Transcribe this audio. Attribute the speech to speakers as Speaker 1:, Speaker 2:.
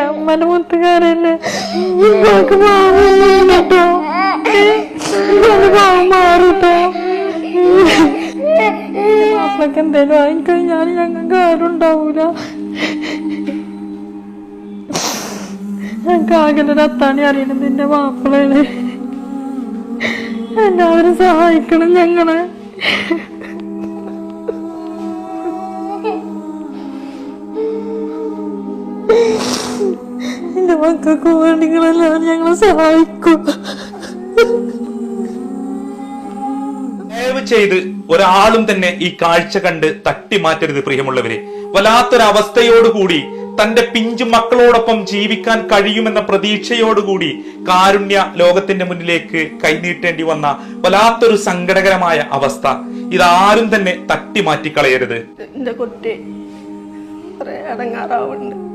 Speaker 1: അമ്മന്റെ മുത്തുകാരല്ലേ കേട്ടോ മാറൂട്ടോ അപ്പൊക്കെ എന്തേലും ആയിക്കഴിഞ്ഞാൽ ഞങ്ങൾക്ക് ആരും ഉണ്ടാവൂല. ഞങ്ങൾക്ക് ആകലൊരു അത്താണി അറിയണം നിന്റെ മാപ്പിളയാണ്. എല്ലാവരും സഹായിക്കണം ഞങ്ങളെ. എന്റെ മക്കൾക്ക് വേണ്ടി നിങ്ങളെല്ലാവരും ഞങ്ങളെ സഹായിക്കും.
Speaker 2: ദയവ് ചെയ്ത് ഒരാളും തന്നെ ഈ കാഴ്ച കണ്ട് തട്ടിമാറ്റരുത് പ്രിയമുള്ളവരെ. വല്ലാത്തൊരവസ്ഥയോടുകൂടി തന്റെ പിഞ്ചു മക്കളോടൊപ്പം ജീവിക്കാൻ കഴിയുമെന്ന പ്രതീക്ഷയോടുകൂടി കാരുണ്യ ലോകത്തിന്റെ മുന്നിലേക്ക് കൈനീട്ടേണ്ടി വന്ന വല്ലാത്തൊരു സങ്കടകരമായ അവസ്ഥ. ഇതാരും തന്നെ തട്ടിമാറ്റിക്കളയരുത്.
Speaker 1: എന്റെ കുട്ടി കുറെ അടങ്ങാറാവുന്നുണ്ട്.